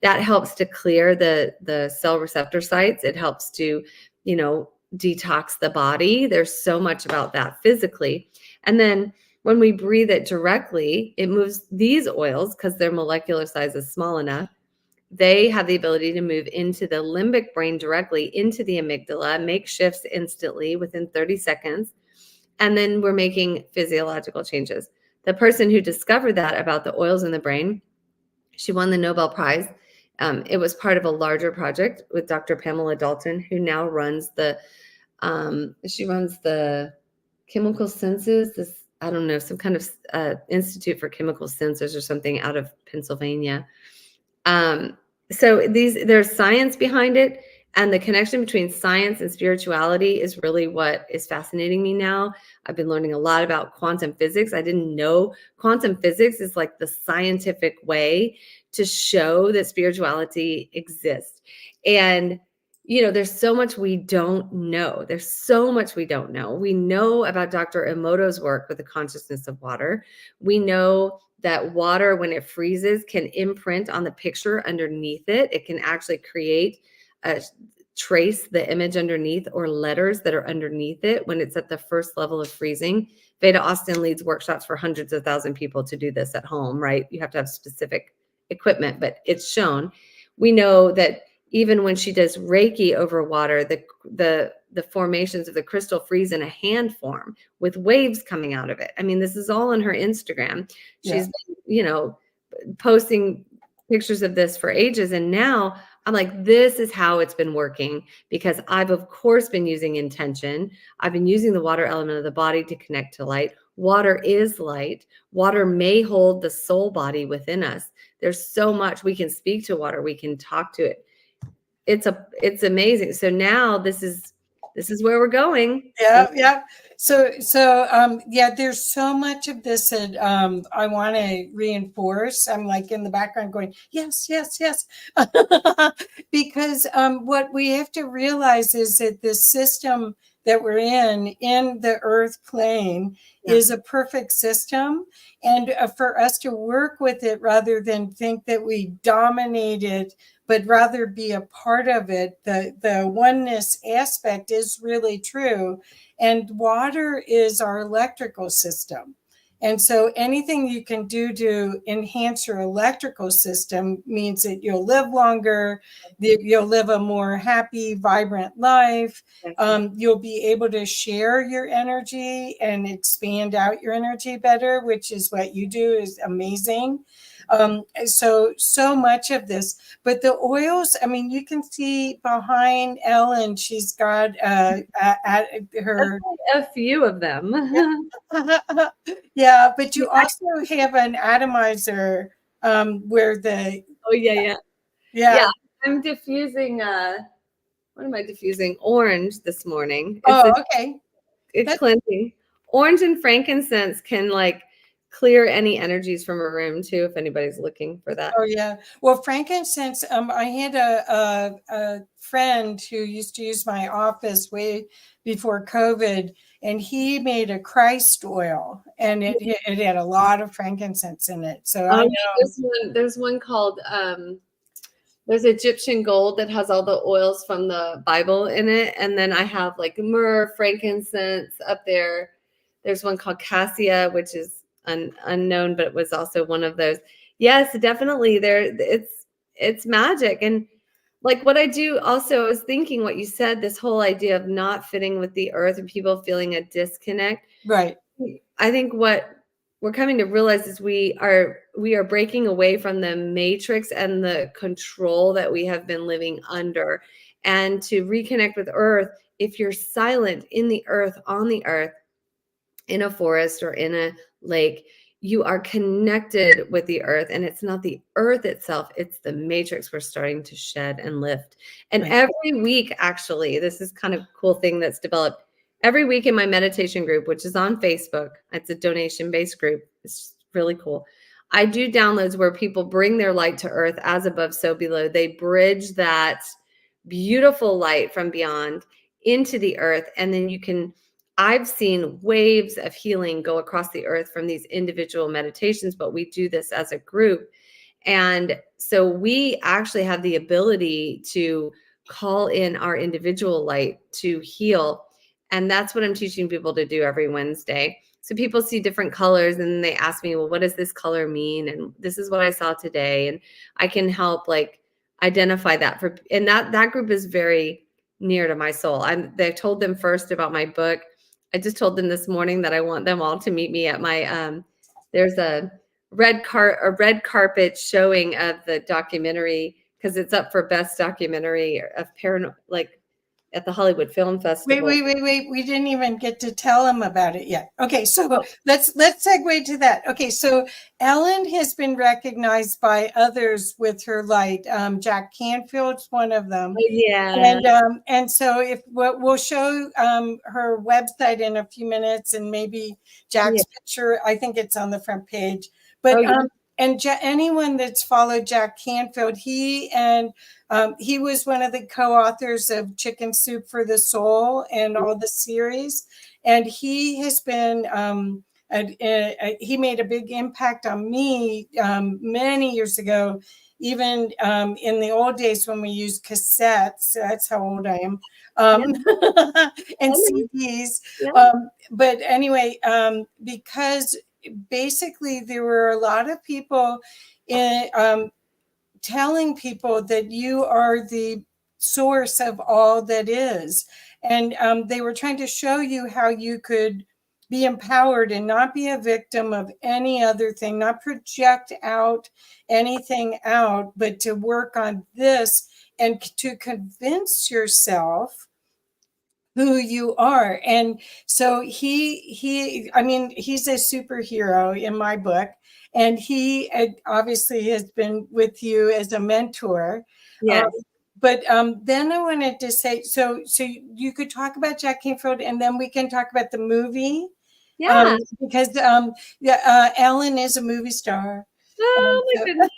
That helps to clear the cell receptor sites. It helps to, detox the body. There's so much about that physically. And then when we breathe it directly, it moves these oils, because their molecular size is small enough. They have the ability to move into the limbic brain directly, into the amygdala, make shifts instantly within 30 seconds. And then we're making physiological changes. The person who discovered that about the oils in the brain, she won the Nobel Prize. It was part of a larger project with Dr. Pamela Dalton, who now runs she runs the chemical senses, I don't know, some kind of Institute for Chemical Sensors or something out of Pennsylvania. So there's science behind it, And the connection between science and spirituality is really what is fascinating me now. I've been learning a lot about quantum physics. I didn't know quantum physics is like the scientific way to show that spirituality exists. And, you know, there's so much we don't know. There's so much we don't know. We know about Dr. Emoto's work with the consciousness of water. We know that water, when it freezes, can imprint on the picture underneath it. It can actually create trace the image underneath or letters that are underneath it when it's at the first level of freezing. Veda Austin leads workshops for hundreds of thousand people to do this at home, right? You have to have specific equipment, but it's shown. We know that even when she does Reiki over water, the formations of the crystal freeze in a hand form with waves coming out of it. I mean, this is all on her Instagram. She's been, you know, posting pictures of this for ages. And now I'm like, this is how it's been working, because I've, of course, been using intention. I've been using the water element of the body to connect to light. Water is light. Water may hold the soul body within us. There's so much we can speak to water. We can talk to it. It's amazing. So now this is where we're going. Yeah. So yeah, there's so much of this that I want to reinforce. I'm like in the background going, yes, because what we have to realize is that the system that we're in the earth plane is a perfect system, and for us to work with it rather than think that we dominate it, but rather be a part of it. The oneness aspect is really true. And water is our electrical system. And so anything you can do to enhance your electrical system means that you'll live longer, you'll live a more happy, vibrant life. You'll be able to share your energy and expand out your energy better, which is what you do is amazing. So much of this, but the oils, I mean, you can see behind Ellen, she's got at her a few of them. yeah, but you also have an atomizer where the yeah. I'm diffusing what am I diffusing? Orange this morning. Okay. It's cleansing. Orange and frankincense can like clear any energies from a room too, if anybody's looking for that. Oh yeah. Well, frankincense, I had a friend who used to use my office way before COVID, and he made a Christ oil, and it had a lot of frankincense in it. So I know there's one called there's Egyptian gold that has all the oils from the Bible in it. And then I have like myrrh, frankincense up there. There's one called cassia, which is unknown, but it was also one of those. Yes, definitely. It's magic. And like what I do also, I was thinking what you said, this whole idea of not fitting with the earth and people feeling a disconnect. Right. I think what we're coming to realize is we are breaking away from the matrix and the control that we have been living under, and to reconnect with earth. If you're silent in the earth, on the earth, in a forest or in a lake, you are connected with the earth, and it's not the earth itself, it's the matrix we're starting to shed and lift. And every week, actually, this is kind of a cool thing that's developed. Every week in my meditation group, which is on Facebook, it's a donation-based group. It's really cool. I do downloads where people bring their light to earth, as above, so below. They bridge that beautiful light from beyond into the earth. And then I've seen waves of healing go across the earth from these individual meditations, but we do this as a group. And so we actually have the ability to call in our individual light to heal. And that's what I'm teaching people to do every Wednesday. So people see different colors and they ask me, well, what does this color mean? And this is what I saw today. And I can help like identify that and that group is very near to my soul. I told them first about my book. I just told them this morning that I want them all to meet me at my, there's a red carpet showing of the documentary, because it's up for best documentary of paranormal, like at the Hollywood Film Festival. Wait. We didn't even get to tell him about it yet. Okay, so let's segue to that. Okay, so Ellen has been recognized by others with her light. Jack Canfield's one of them. Oh, yeah. And so if we'll show her website in a few minutes, and maybe Jack's picture. I think it's on the front page. But and anyone that's followed Jack Canfield, he was one of the co-authors of Chicken Soup for the Soul and all the series. And he has been, he made a big impact on me many years ago, even in the old days when we used cassettes. That's how old I am. And CDs. But anyway, because basically there were a lot of people telling people that you are the source of all that is. And they were trying to show you how you could be empowered and not be a victim of any other thing, not project out anything out, but to work on this and to convince yourself who you are. And so he's a superhero in my book. And he obviously has been with you as a mentor. Yes. But then I wanted to say, so you could talk about Jack Canfield, and then we can talk about the movie. Yeah. Because Ellen is a movie star. Oh my goodness.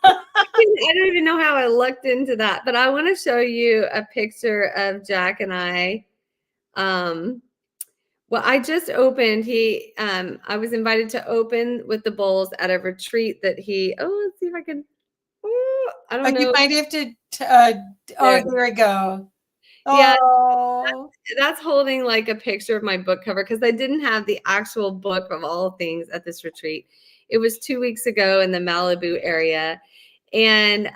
I don't even know how I looked into that, but I want to show you a picture of Jack and I. Well, I just opened, I was invited to open with the bowls at a retreat that let's see if I can, I don't know. You might have to, there we go. Yeah, oh. that's holding like a picture of my book cover, because I didn't have the actual book of all things at this retreat. It was 2 weeks ago in the Malibu area. And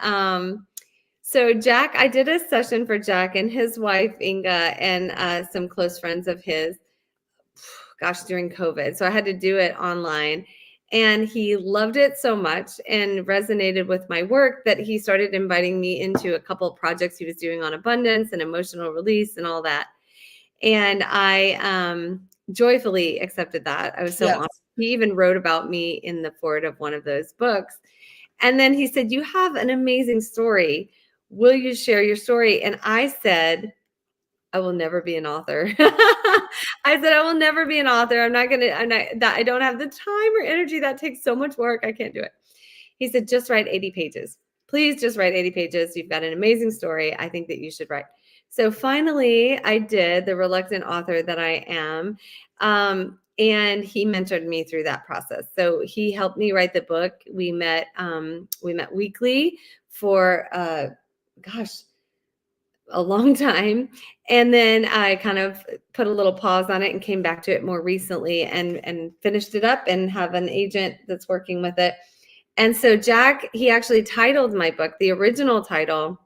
so Jack, I did a session for Jack and his wife, Inga, and some close friends of his, during COVID. So I had to do it online. And he loved it so much and resonated with my work that he started inviting me into a couple of projects he was doing on abundance and emotional release and all that. And I joyfully accepted that. I was so honored. He even wrote about me in the foreword of one of those books. And then he said, "You have an amazing story. Will you share your story?" And I said, "I will never be an author." I said, "I will never be an author. I don't have the time or energy. That takes so much work. I can't do it." He said, "Just write 80 pages. Please just write 80 pages. You've got an amazing story. I think that you should write." So finally I did, the reluctant author that I am. And he mentored me through that process. So he helped me write the book. We met weekly for, a long time. And then I kind of put a little pause on it and came back to it more recently and finished it up and have an agent that's working with it. And so Jack, he actually titled my book, the original title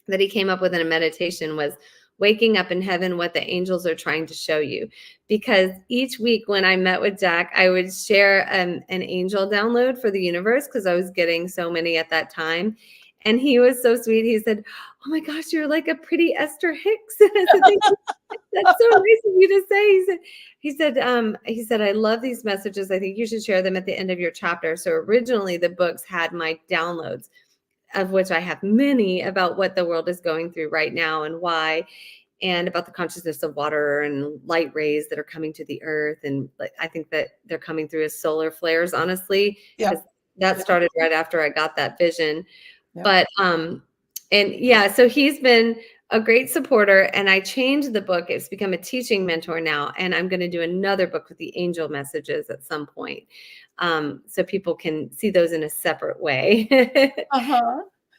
that he came up with in a meditation was "Waking Up in Heaven, What the Angels Are Trying to Show You." Because each week when I met with Jack, I would share an angel download for the universe, because I was getting so many at that time. And he was so sweet. He said, "Oh my gosh, you're like a pretty Esther Hicks." I said, "Thank you. That's so nice of you to say." He said, "I love these messages. I think you should share them at the end of your chapter." So originally the books had my downloads, of which I have many, about what the world is going through right now and why, and about the consciousness of water and light rays that are coming to the earth. And I think that they're coming through as solar flares, honestly. That started right after I got that vision. But, so he's been a great supporter, and I changed the book. It's become a teaching mentor now, and I'm going to do another book with the angel messages at some point. So people can see those in a separate way.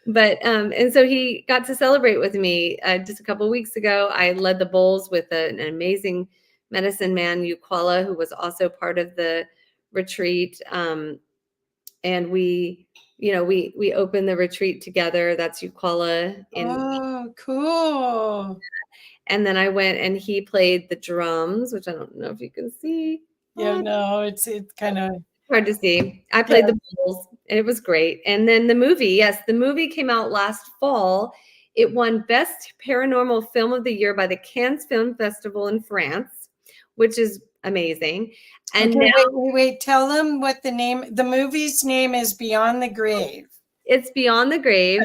But, and so he got to celebrate with me just a couple of weeks ago. I led the bowls with an amazing medicine man, Ukwala, who was also part of the retreat. And we opened the retreat together. That's Ukwala. Oh, cool. And then I went and he played the drums, which I don't know if you can see. Yeah, no, it's kind of hard to see. I played the bowls, and it was great. And then the movie came out last fall. It won Best Paranormal Film of the Year by the Cannes Film Festival in France, which is amazing. And Okay, now wait. Tell them what the movie's name is, Beyond the Grave. it's Beyond the Grave.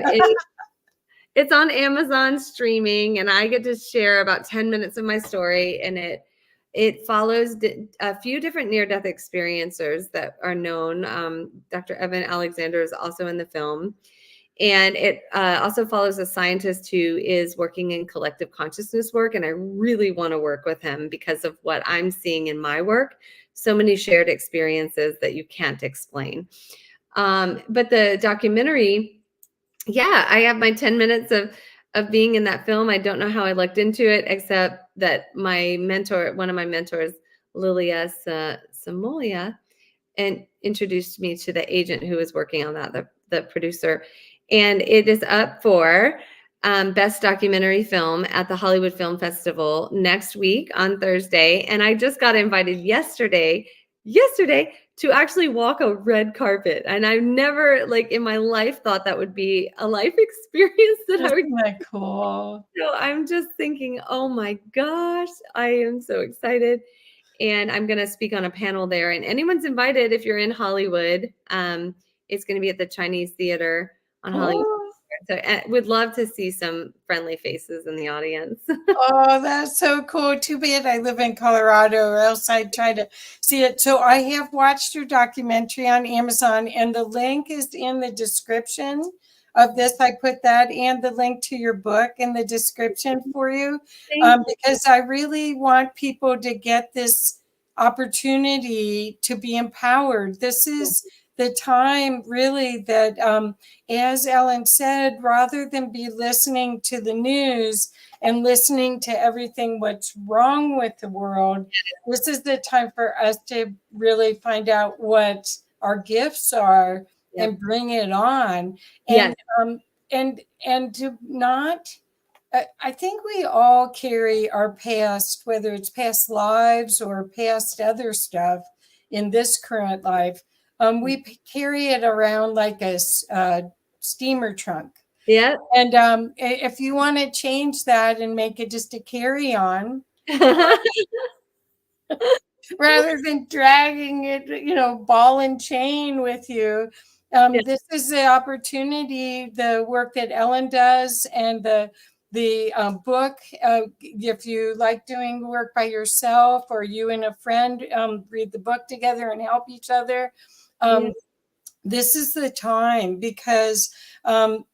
It's on Amazon streaming, and I get to share about 10 minutes of my story, and it follows a few different near-death experiencers that are known. Dr. Evan Alexander is also in the film. And it also follows a scientist who is working in collective consciousness work. And I really want to work with him because of what I'm seeing in my work. So many shared experiences that you can't explain. But the documentary, yeah, I have my 10 minutes of being in that film. I don't know how I looked into it, except that my mentor, one of my mentors, Lilia Samolia, and introduced me to the agent who was working on that, the producer. And it is up for Best Documentary Film at the Hollywood Film Festival next week on Thursday. And I just got invited yesterday to actually walk a red carpet. And I've never, like, in my life thought that would be a life experience that I would. Isn't that cool? So I'm just thinking, oh my gosh, I am so excited. And I'm going to speak on a panel there. And anyone's invited if you're in Hollywood. It's going to be at the Chinese Theater on Hollywood. So would love to see some friendly faces in the audience. Oh, that's so cool. Too bad I live in Colorado, or else I'd try to see it. So I have watched your documentary on Amazon, and the link is in the description of this. I put that and the link to your book in the description for you, because I really want people to get this opportunity to be empowered. This is the time really that, as Ellen said, rather than be listening to the news and listening to everything what's wrong with the world, this is the time for us to really find out what our gifts are and bring it on. And and to not, I think we all carry our past, whether it's past lives or past other stuff in this current life. We carry it around like a steamer trunk. Yeah. And if you want to change that and make it just a carry-on, rather than dragging it, ball and chain with you, this is the opportunity, the work that Ellen does, and the book. If you like doing work by yourself, or you and a friend read the book together and help each other, this is the time, because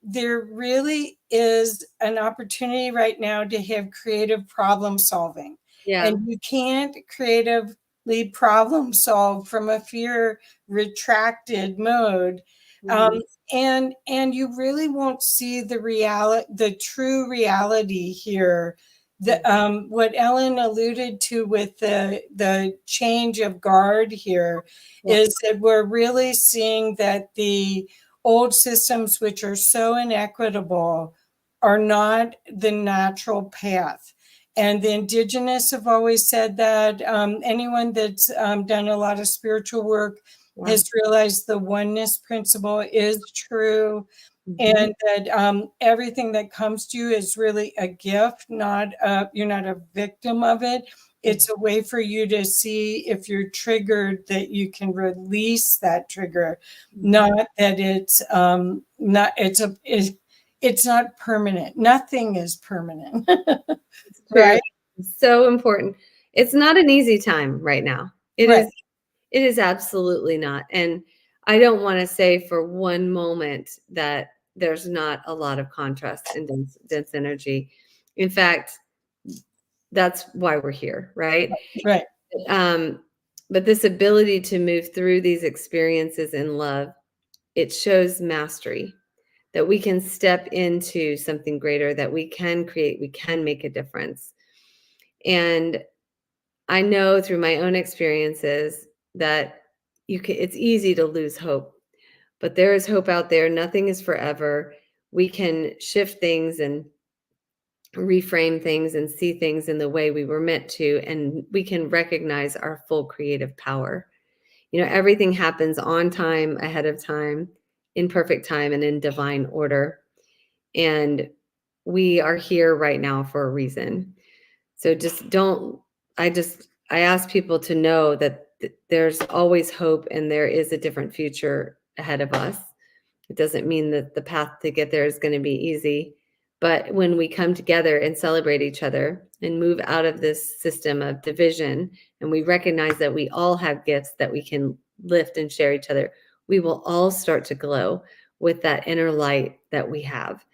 there really is an opportunity right now to have creative problem solving. And you can't creatively problem solve from a fear retracted mode. And you really won't see the true reality here. What Ellen alluded to with the change of guard here is that we're really seeing that the old systems, which are so inequitable, are not the natural path. And the indigenous have always said that. Anyone that's done a lot of spiritual work has realized the oneness principle is true. And that everything that comes to you is really a gift, you're not a victim of it. It's a way for you to see if you're triggered, that you can release that trigger, not that it's not permanent. Nothing is permanent. Right? So important. It's not an easy time right now. It is absolutely not. And I don't want to say for one moment that there's not a lot of contrast and dense energy. In fact, that's why we're here, right? Right. But this ability to move through these experiences in love, it shows mastery, that we can step into something greater, that we can create, we can make a difference. And I know through my own experiences that it's easy to lose hope, but there is hope out there. Nothing is forever. We can shift things and reframe things and see things in the way we were meant to, and we can recognize our full creative power. Everything happens on time, ahead of time, in perfect time, and in divine order. And we are here right now for a reason. So just don't, I ask people to know that there's always hope and there is a different future ahead of us. It doesn't mean that the path to get there is going to be easy. But when we come together and celebrate each other and move out of this system of division, and we recognize that we all have gifts that we can lift and share each other, we will all start to glow with that inner light that we have.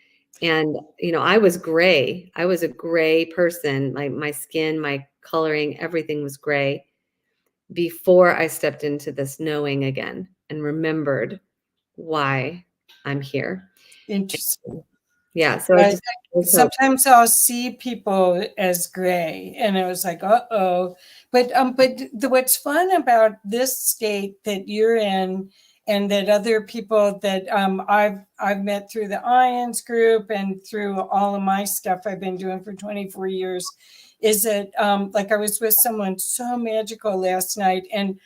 And, I was gray. I was a gray person. My skin, my coloring, everything was gray before I stepped into this knowing again and remembered why I'm here. Interesting. Yeah. So I just sometimes I'll see people as gray, and I was like, uh-oh. But what's fun about this state that you're in, and that other people that I've met through the IANDS group and through all of my stuff I've been doing for 24 years, is that like I was with someone so magical last night, and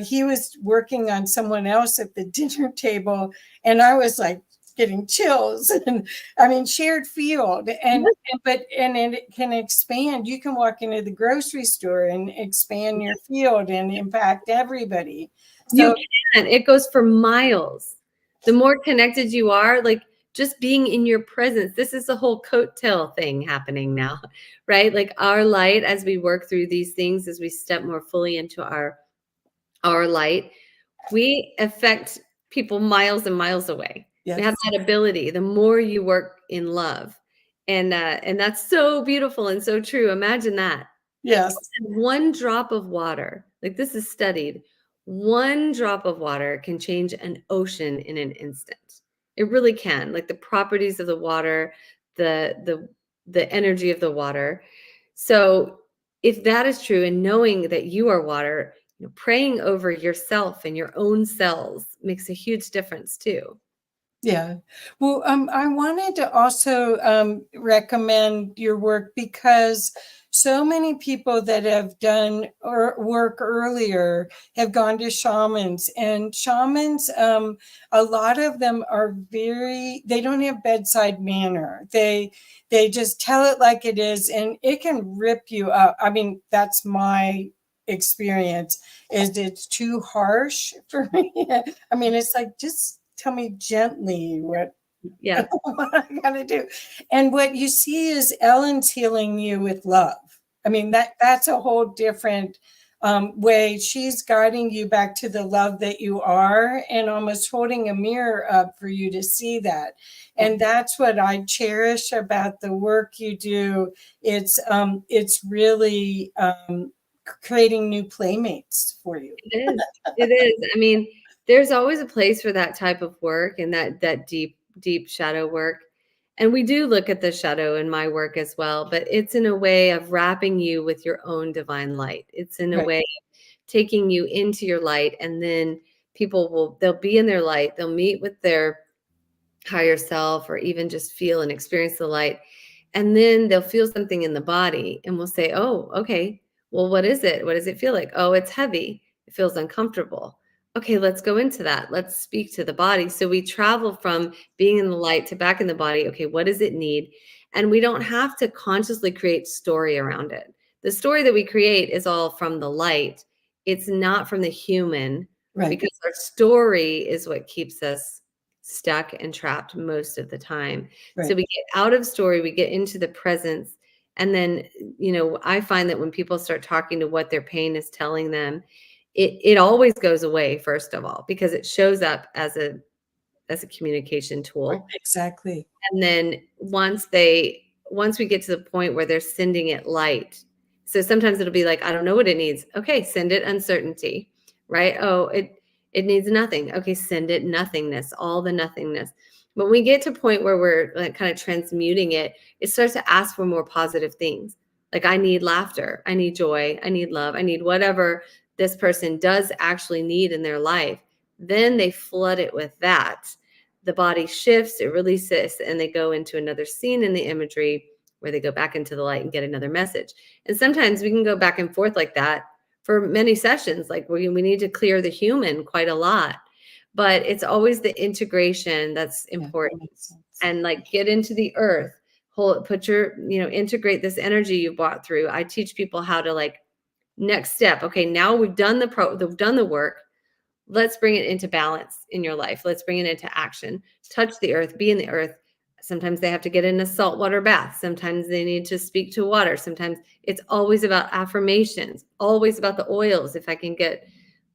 he was working on someone else at the dinner table, and I was like getting chills. And I mean, shared field, and it can expand. You can walk into the grocery store and expand your field and impact everybody. So you can. It goes for miles. The more connected you are, like just being in your presence. This is the whole coattail thing happening now, right? Like our light, as we work through these things, as we step more fully into our light, we affect people miles and miles away. yes. We have that ability. The more you work in love, and that's so beautiful and so true. Imagine that. Yes. One drop of water, like this is studied. One drop of water can change an ocean in an instant. It really can. Like the properties of the water, the energy of the water. So if that is true, and knowing that you are water, praying over yourself and your own cells makes a huge difference too. Yeah. Well, I wanted to also recommend your work, because so many people that have done work earlier have gone to shamans, and shamans, a lot of them are they don't have bedside manner. They just tell it like it is, and it can rip you up. I mean, that's my experience, is it's too harsh for me. I mean, it's like, just tell me gently what I gotta do. And what you see is Ellen's healing you with love. I mean, that's a whole different way. She's guiding you back to the love that you are, and almost holding a mirror up for you to see that. And that's what I cherish about the work you do. It's really creating new playmates for you. It is. I mean, there's always a place for that type of work, and that deep shadow work. And we do look at the shadow in my work as well, but it's in a way of wrapping you with your own divine light. It's in a way of taking you into your light, and then they'll be in their light. They'll meet with their higher self, or even just feel and experience the light. And then they'll feel something in the body, and we'll say, oh, okay, well, what is it? What does it feel like? Oh, it's heavy. It feels uncomfortable. Okay, let's go into that. Let's speak to the body. So we travel from being in the light to back in the body. Okay, what does it need? And we don't have to consciously create story around it. The story that we create is all from the light. It's not from the human, because our story is what keeps us stuck and trapped most of the time. So we get out of story, we get into the presence. And then, I find that when people start talking to what their pain is telling them, it always goes away, first of all, because it shows up as a communication tool. Exactly. And then once we get to the point where they're sending it light. So sometimes it'll be like, I don't know what it needs. Okay, send it uncertainty, right? Oh, it needs nothing. Okay, send it nothingness, all the nothingness. When we get to a point where we're like kind of transmuting it, it starts to ask for more positive things. Like, I need laughter, I need joy, I need love, I need whatever this person does actually need in their life. Then they flood it with that. The body shifts, it releases, and they go into another scene in the imagery where they go back into the light and get another message. And sometimes we can go back and forth like that for many sessions. Like we need to clear the human quite a lot, but it's always the integration that's important. And like, get into the earth, put your, integrate this energy you brought through. I teach people how to, like, next step. Okay, now we've done the work. Let's bring it into balance in your life. Let's bring it into action. Touch the earth, be in the earth. Sometimes they have to get in a saltwater bath. Sometimes they need to speak to water. Sometimes it's always about affirmations, always about the oils. If I can get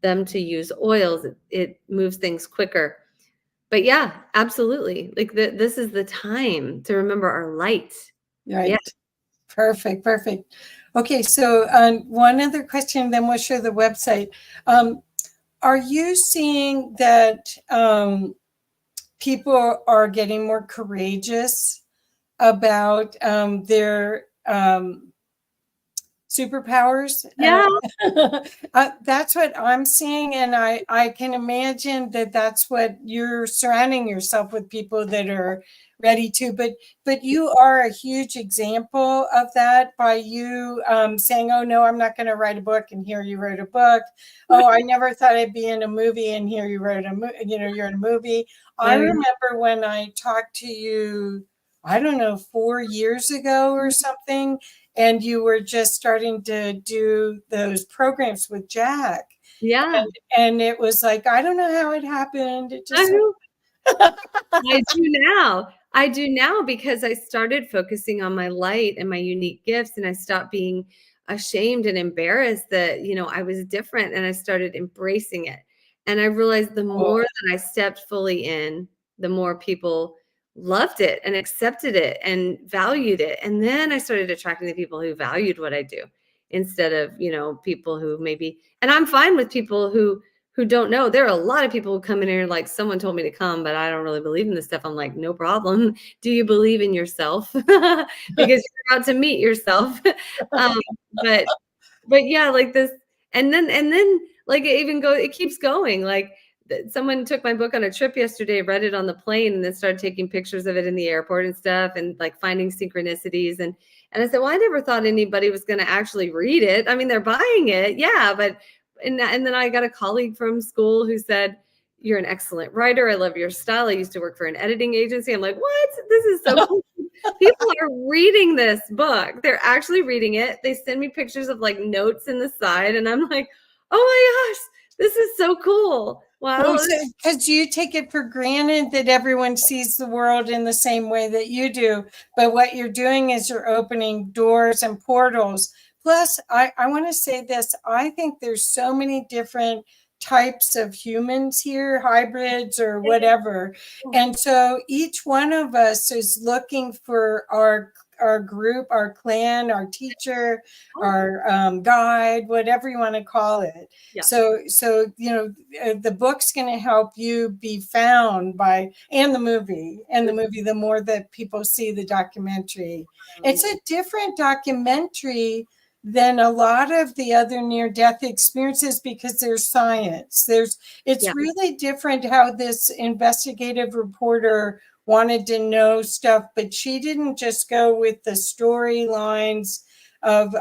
them to use oils, it moves things quicker. But yeah, absolutely. Like this is the time to remember our light. Right. Yeah. Perfect. Okay, so one other question, then we'll share the website. Are you seeing that people are getting more courageous about their superpowers? Yeah. That's what I'm seeing, and I can imagine that that's what you're surrounding yourself with, people that are ready to. But you are a huge example of that by you saying, "Oh no, I'm not going to write a book," and here you wrote a book. Oh, I never thought I'd be in a movie, and here you wrote you're in a movie. I remember when I talked to you, I don't know, 4 years ago or something, and you were just starting to do those programs with Jack. Yeah. And it was like, I don't know how it happened. It just I do now because I started focusing on my light and my unique gifts, and I stopped being ashamed and embarrassed that, I was different, and I started embracing it. And I realized the more that I stepped fully in, the more people loved it and accepted it and valued it. And then I started attracting the people who valued what I do instead of, people who maybe, and I'm fine with people who don't know. There are a lot of people who come in here like, someone told me to come, but I don't really believe in this stuff. I'm like, no problem. Do you believe in yourself? Because you're about to meet yourself. But yeah, like this, and then like it keeps going. Like someone took my book on a trip yesterday, read it on the plane, and then started taking pictures of it in the airport and stuff, and like finding synchronicities. And I said, well, I never thought anybody was going to actually read it. I mean, they're buying it. Yeah. But, and then I got a colleague from school who said, you're an excellent writer. I love your style. I used to work for an editing agency. I'm like, what? This is so cool. People are reading this book. They're actually reading it. They send me pictures of like notes in the side, and I'm like, oh my gosh, this is so cool. Wow. Because you take it for granted that everyone sees the world in the same way that you do. But what you're doing is you're opening doors and portals. Plus, I want to say this. I think there's so many different types of humans here, hybrids or whatever. And so each one of us is looking for our group, our clan, our teacher, our guide, whatever you want to call it. Yeah. So the book's going to help you be found by, and the movie, the more that people see the documentary. It's a different documentary than a lot of the other near-death experiences because there's science. It's really different how this investigative reporter wanted to know stuff, but she didn't just go with the storylines of,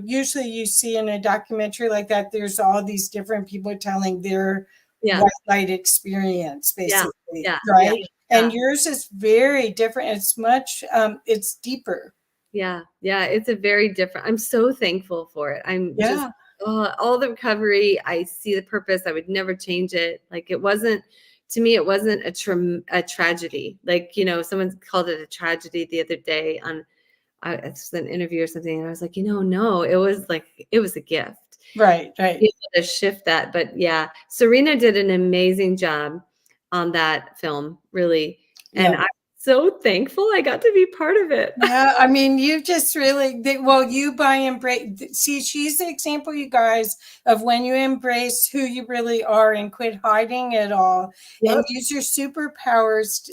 usually you see in a documentary like that, there's all these different people telling their white light experience, basically, right? And yours is very different. It's much, it's deeper. Yeah. It's a very different, I'm so thankful for it. I'm just, all the recovery, I see the purpose. I would never change it. Like to me, it wasn't a tragedy. Like, someone called it a tragedy the other day on an interview or something. And I was like, no, it was a gift. Right. To shift that. But yeah, Serena did an amazing job on that film, really. And I'm so thankful I got to be part of it. Yeah, I mean, you just really, see, she's the example, you guys, of when you embrace who you really are and quit hiding it all and use your superpowers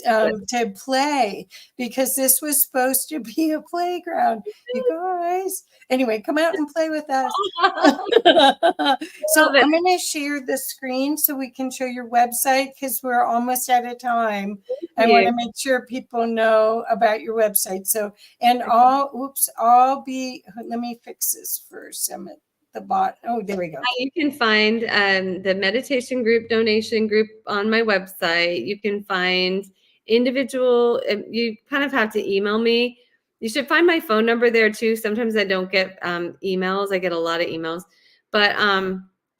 to play, because this was supposed to be a playground, you guys. Anyway, come out and play with us. So I'm going to share the screen so we can show your website because we're almost out of time. I want to make sure people know about your website. So, and let me fix this first. I'm at the bottom. Oh, there we go. You can find the meditation group donation group on my website. You can find individual, you kind of have to email me You should find my phone number there too. Sometimes I don't get emails. I get a lot of emails, but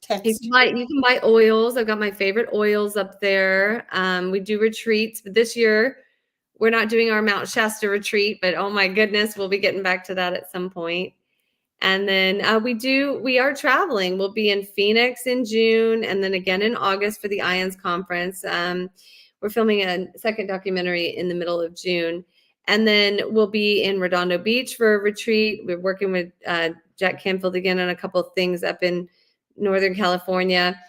Text. you can buy oils. I've got my favorite oils up there. We do retreats, but this year we're not doing our Mount Shasta retreat, but oh my goodness, we'll be getting back to that at some point. And then we are traveling. We'll be in Phoenix in June and then again in August for the IANDS Conference. We're filming a second documentary in the middle of June. And then we'll be in Redondo Beach for a retreat. We're working with Jack Canfield again on a couple of things up in Northern California.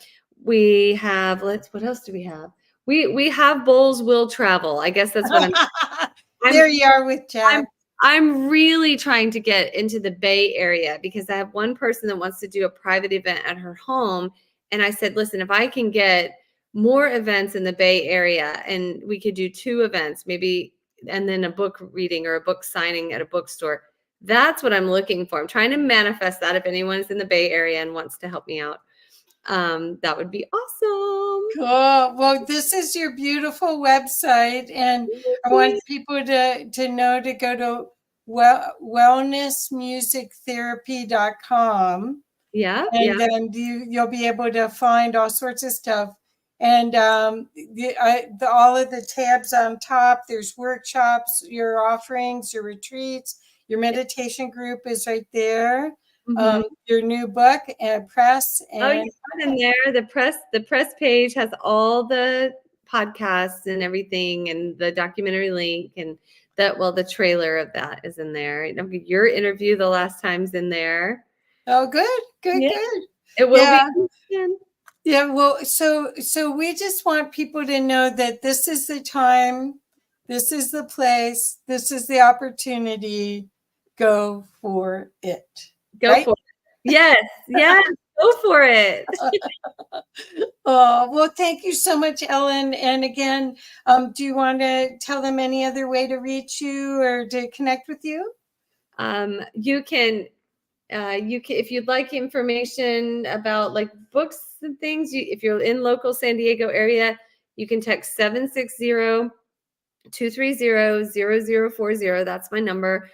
We have, what else do we have? We have Bowls Will Travel. I guess that's what There you are with Jack. I'm really trying to get into the Bay Area because I have one person that wants to do a private event at her home. And I said, listen, if I can get more events in the Bay Area and we could do 2 events, maybe, and then a book reading or a book signing at a bookstore, that's what I'm looking for. I'm trying to manifest that if anyone's in the Bay Area and wants to help me out. That would be awesome. Cool. Well, this is your beautiful website, and I want people to know to go to wellnessmusictherapy.com. Yeah. And then you'll be able to find all sorts of stuff. And all of the tabs on top, there's workshops, your offerings, your retreats, your meditation group is right there. Your new book and press. And in there, the press page has all the podcasts and everything, and the documentary link, and the trailer of that is in there. Your interview the last time's in there. Oh, good. It will be. Yeah. Well, so we just want people to know that this is the time, this is the place, this is the opportunity. Go for it. Go for it. Yes. Go for it. Oh, well, thank you so much, Ellen. And again, do you want to tell them any other way to reach you or to connect with you? You can, if you'd like information about like books and things, if you're in local San Diego area, you can text 760-230-0040. That's my number.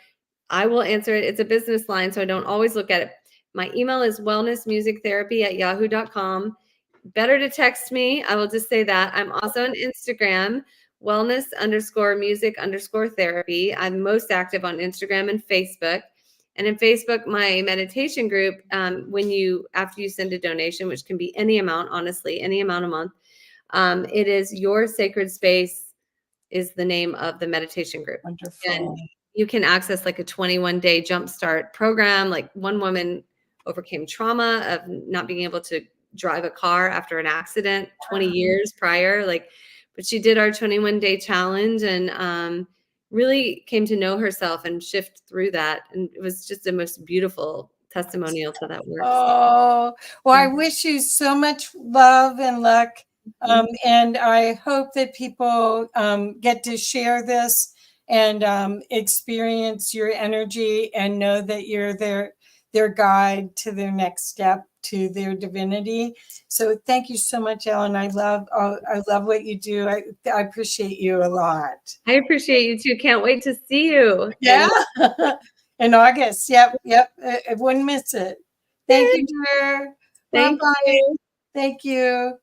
I will answer it. It's a business line, so I don't always look at it. My email is wellnessmusictherapy@yahoo.com. Better to text me. I will just say that. I'm also on Instagram, wellness_music_therapy. I'm most active on Instagram and Facebook. And in Facebook, my meditation group, after you send a donation, which can be any amount, honestly, any amount a month, it is Your Sacred Space is the name of the meditation group. Wonderful. And you can access like a 21-day jumpstart program. Like one woman overcame trauma of not being able to drive a car after an accident 20 years prior. But she did our 21-day challenge and really came to know herself and shift through that. And it was just the most beautiful testimonial to that work. Oh, well, I wish you so much love and luck. And I hope that people get to share this and experience your energy and know that you're their guide to their next step, to their divinity. So thank you so much, Ellen. I love what you do. I appreciate you a lot. I appreciate you too. Can't wait to see you. Yeah. In August. Yep. I wouldn't miss it. Thank you, dear. Thank you. Thank you.